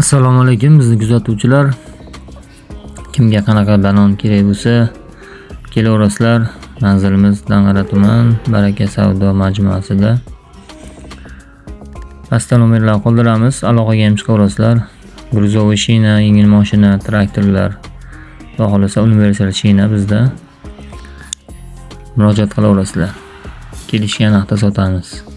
Assalomu alaykum bizni kuzatuvchilar. Kimga qanaqa banan kerak bo'lsa, kelaverasizlar. Manzilimiz Dang'ara tuman Baraka savdo majmuasida. Pastda nomerlar qoldiramiz. Aloqaga ham chiqaverasizlar. Gruzovoy shina, yengil mashina, traktorlar, va xohlasa universal shina bizda. Murojaat qilaverasizlar. Kelishgan vaqtda sotamiz.